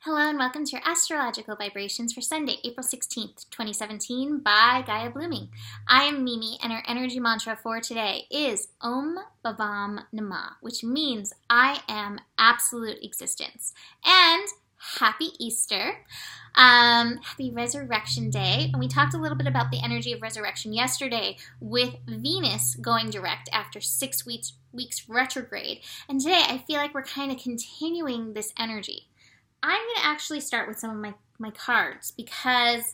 Hello and welcome to your astrological vibrations for Sunday, April 16th, 2017 by Gaia Blooming. I am Mimi and our energy mantra for today is Om Bhavam Namah, which means I am absolute existence. And happy Easter. Happy Resurrection Day. And we talked a little bit about the energy of resurrection yesterday with Venus going direct after 6 weeks retrograde. And today I feel like we're kind of continuing this energy. I'm going to actually start with some of my cards because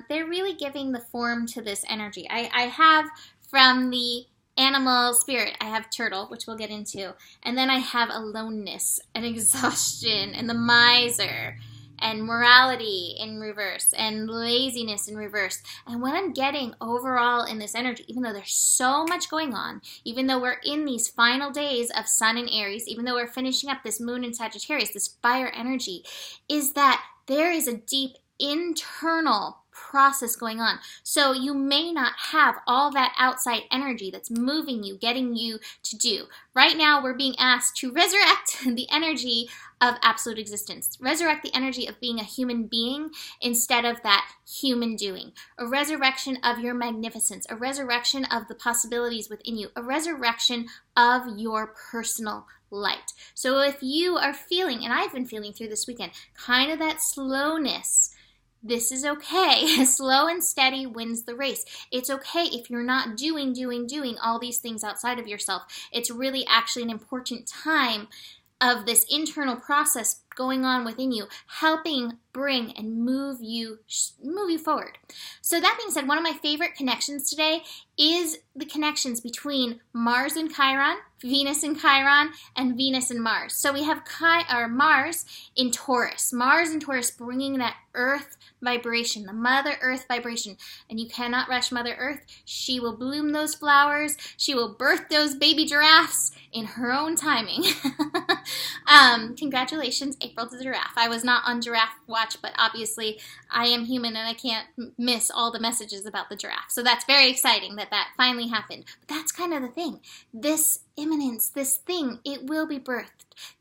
they're really giving the form to this energy. I have from the animal spirit, I have turtle, which we'll get into, and then I have aloneness and exhaustion and the miser and morality in reverse and laziness in reverse. And what I'm getting overall in this energy, even though there's so much going on, even though we're in these final days of Sun in Aries, even though we're finishing up this Moon in Sagittarius, this fire energy, is that there is a deep internal process going on. So you may not have all that outside energy that's moving you, getting you to do. Right now, we're being asked to resurrect the energy of absolute existence. Resurrect the energy of being a human being instead of that human doing. A resurrection of your magnificence. A resurrection of the possibilities within you. A resurrection of your personal light. So if you are feeling, and I've been feeling through this weekend, kind of that slowness, this is okay. Slow and steady wins the race. It's okay if you're not doing all these things outside of yourself. It's really actually an important time of this internal process going on within you, helping bring and move you forward. So that being said, one of my favorite connections today is the connections between Mars and Chiron, Venus and Chiron, and Venus and Mars. So we have Mars in Taurus. Mars in Taurus bringing that earth vibration, the Mother Earth vibration. And you cannot rush Mother Earth. She will bloom those flowers. She will birth those baby giraffes in her own timing. Congratulations, April the giraffe. I was not on giraffe watch, but obviously I am human and I can't miss all the messages about the giraffe. So that's very exciting that that finally happened. But that's kind of the thing. This imminence, this thing, it will be birthed.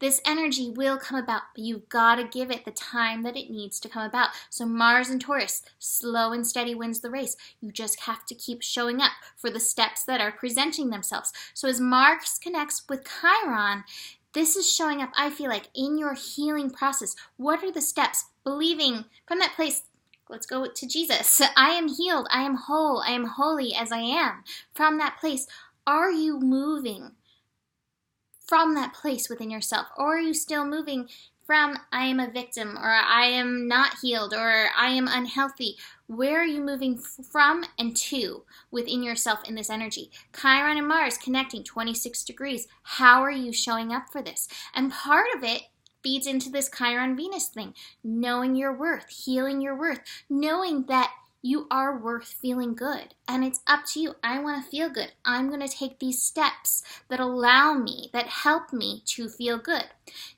This energy will come about, but you've got to give it the time that it needs to come about. So Mars and Taurus, slow and steady wins the race. You just have to keep showing up for the steps that are presenting themselves. So as Mars connects with Chiron, this is showing up, I feel like, in your healing process. What are the steps? Believing from that place. Let's go to Jesus. I am healed. I am whole. I am holy as I am. From that place, are you moving from that place within yourself? Or are you still moving from I am a victim, or I am not healed, or I am unhealthy? Where are you moving from and to within yourself in this energy? Chiron and Mars connecting 26 degrees. How are you showing up for this? And part of it feeds into this Chiron-Venus thing. Knowing your worth, healing your worth, knowing that you are worth feeling good. And it's up to you. I want to feel good. I'm going to take these steps that allow me, that help me to feel good.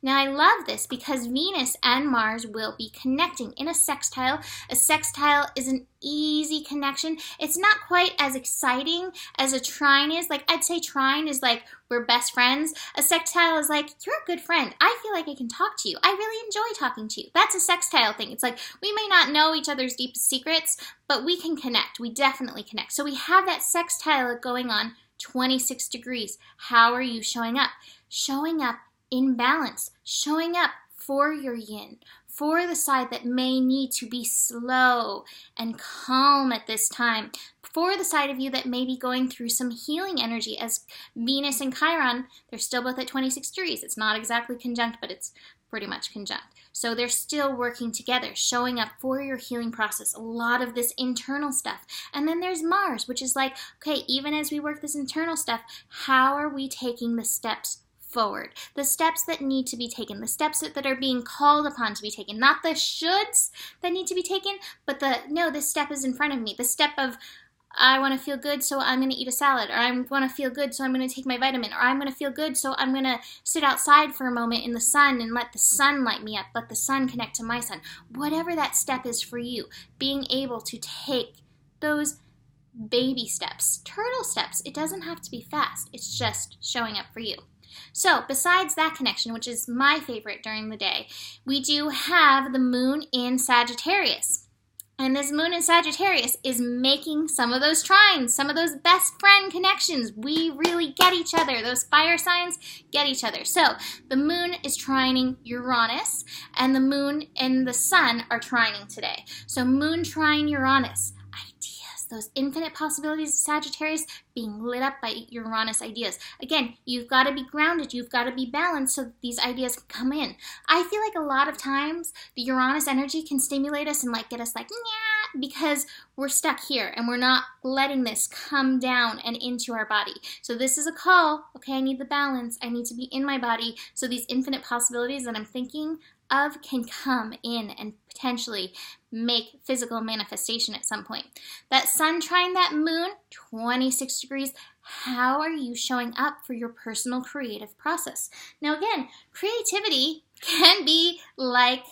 Now, I love this because Venus and Mars will be connecting in a sextile. A sextile is an easy connection. It's not quite as exciting as a trine is. Like, I'd say trine is like, we're best friends. A sextile is like, you're a good friend. I feel like I can talk to you. I really enjoy talking to you. That's a sextile thing. It's like, we may not know each other's deepest secrets, but we can connect. We definitely connect. So we have that sextile going on 26 degrees. How are you showing up? Showing up in balance, showing up for your yin, for the side that may need to be slow and calm at this time, for the side of you that may be going through some healing energy. As Venus and Chiron, they're still both at 26 degrees. It's not exactly conjunct, but it's pretty much conjunct. So they're still working together, showing up for your healing process, a lot of this internal stuff. And then there's Mars, which is like, okay, even as we work this internal stuff, how are we taking the steps forward? The steps that need to be taken, the steps that are being called upon to be taken, not the shoulds that need to be taken, but no, this step is in front of me. The step of, I want to feel good, so I'm going to eat a salad, or I want to feel good, so I'm going to take my vitamin, or I'm going to feel good, so I'm going to sit outside for a moment in the sun and let the sun light me up, let the sun connect to my sun. Whatever that step is for you, being able to take those baby steps, turtle steps. It doesn't have to be fast. It's just showing up for you. So besides that connection, which is my favorite during the day, we do have the moon in Sagittarius. And this moon in Sagittarius is making some of those trines, some of those best friend connections. We really get each other. Those fire signs get each other. So the moon is trining Uranus, and the moon and the sun are trining today. So moon trine Uranus. Ideas, those infinite possibilities of Sagittarius being lit up by Uranus ideas. Again, you've got to be grounded. You've got to be balanced so that these ideas can come in. I feel like a lot of times the Uranus energy can stimulate us and like get us like, yeah, because we're stuck here and we're not letting this come down and into our body. So this is a call. Okay, I need the balance. I need to be in my body so these infinite possibilities that I'm thinking of can come in and potentially make physical manifestation at some point. That sun trine that moon, 26 degrees. How are you showing up for your personal creative process? Now again, creativity can be like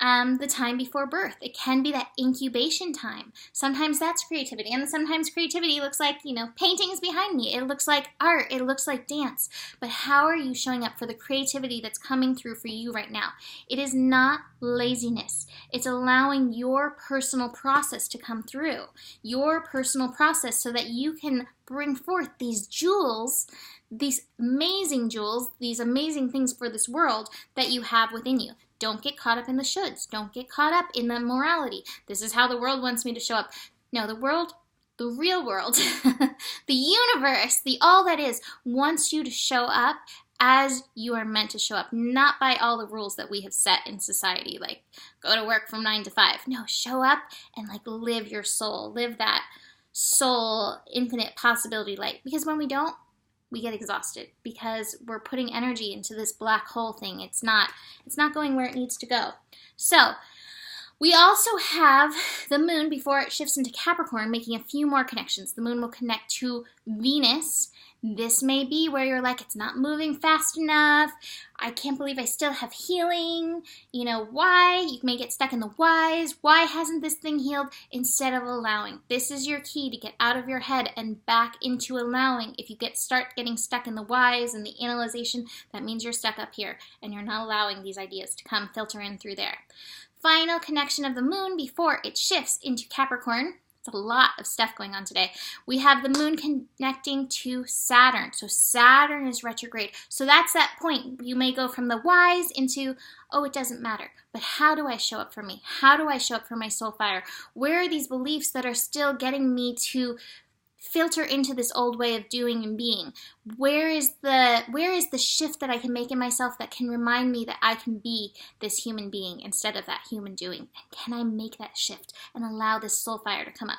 the time before birth. It can be that incubation time. Sometimes that's creativity, and sometimes creativity looks like, paintings behind me. It looks like art. It looks like dance. But how are you showing up for the creativity that's coming through for you right now? It is not laziness. It's allowing your personal process to come through. Your personal process so that you can bring forth these jewels, these amazing jewels, these amazing things for this world that you have within you. Don't get caught up in the shoulds. Don't get caught up in the morality. This is how the world wants me to show up. No, the world, the real world, the universe, the all that is, wants you to show up as you are meant to show up, not by all the rules that we have set in society, like go to work from 9 to 5. No, show up and like live your soul, live that soul infinite possibility light. Because when we don't, we get exhausted because we're putting energy into this black hole thing. It's not going where it needs to go. So we also have the moon before it shifts into Capricorn making a few more connections. The moon will connect to Venus. This may be where you're like, it's not moving fast enough. I can't believe I still have healing. Why? You may get stuck in the whys. Why hasn't this thing healed? Instead of allowing. This is your key to get out of your head and back into allowing. If you start getting stuck in the whys and the analyzation, that means you're stuck up here and you're not allowing these ideas to come filter in through there. Final connection of the moon before it shifts into Capricorn. It's a lot of stuff going on today. We have the moon connecting to Saturn. So Saturn is retrograde. So that's that point. You may go from the whys into, oh, it doesn't matter. But how do I show up for me? How do I show up for my soul fire? Where are these beliefs that are still getting me to filter into this old way of doing and being? Where is the shift that I can make in myself that can remind me that I can be this human being instead of that human doing? And can I make that shift and allow this soul fire to come up?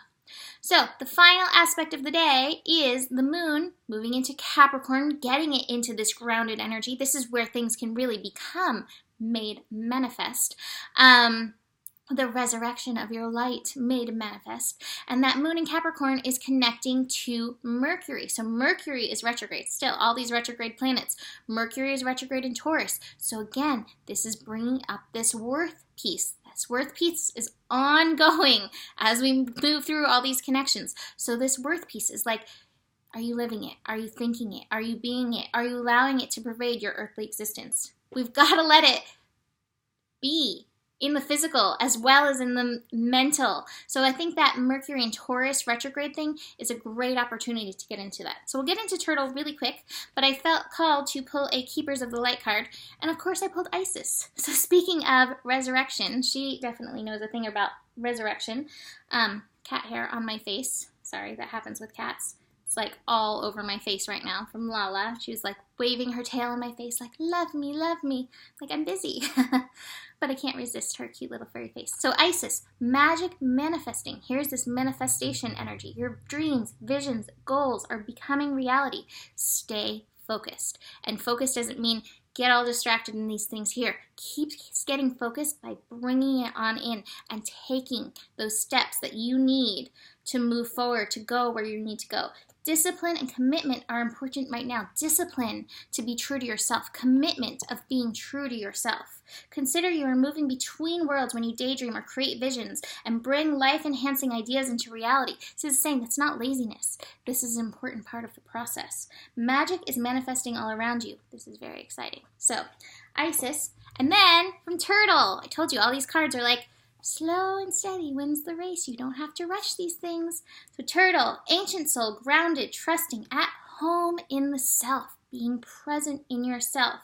So the final aspect of the day is the moon moving into Capricorn, getting it into this grounded energy. This is where things can really become made manifest. The resurrection of your light made manifest. And that moon in Capricorn is connecting to Mercury. So Mercury is retrograde. Still, all these retrograde planets. Mercury is retrograde in Taurus. So again, this is bringing up this worth piece. This worth piece is ongoing as we move through all these connections. So this worth piece is like, are you living it? Are you thinking it? Are you being it? Are you allowing it to pervade your earthly existence? We've got to let it be in the physical as well as in the mental. So I think that Mercury and Taurus retrograde thing is a great opportunity to get into that. So we'll get into Turtle really quick, but I felt called to pull a Keepers of the Light card, and of course I pulled Isis. So speaking of resurrection, she definitely knows a thing about resurrection. Cat hair on my face. Sorry, that happens with cats. It's like all over my face right now from Lala. She was like waving her tail in my face like, love me, love me. Like, I'm busy. But I can't resist her cute little furry face. So Isis, magic manifesting. Here's this manifestation energy. Your dreams, visions, goals are becoming reality. Stay focused. And focused doesn't mean get all distracted in these things here. Keep getting focused by bringing it on in and taking those steps that you need to move forward, to go where you need to go. Discipline and commitment are important right now. Discipline to be true to yourself. Commitment of being true to yourself. Consider you are moving between worlds when you daydream or create visions and bring life-enhancing ideas into reality. This is saying that's not laziness. This is an important part of the process. Magic is manifesting all around you. This is very exciting. So, Isis. And then from Turtle. I told you all these cards are like, slow and steady wins the race. You don't have to rush these things. So Turtle, ancient soul, grounded, trusting, at home in the self, being present in yourself.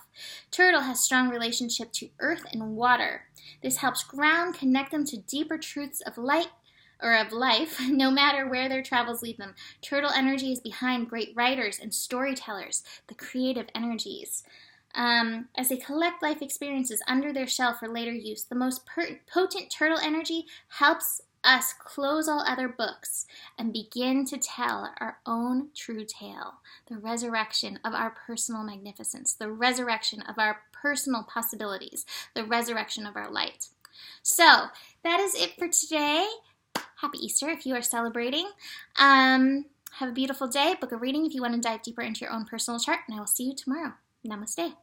Turtle has strong relationship to earth and water. This helps ground, connect them to deeper truths of light or of life, no matter where their travels lead them. Turtle energy is behind great writers and storytellers, the creative energies. As they collect life experiences under their shell for later use, the most potent turtle energy helps us close all other books and begin to tell our own true tale, the resurrection of our personal magnificence, the resurrection of our personal possibilities, the resurrection of our light. So, that is it for today. Happy Easter if you are celebrating. Have a beautiful day. Book a reading if you want to dive deeper into your own personal chart, and I will see you tomorrow. Namaste.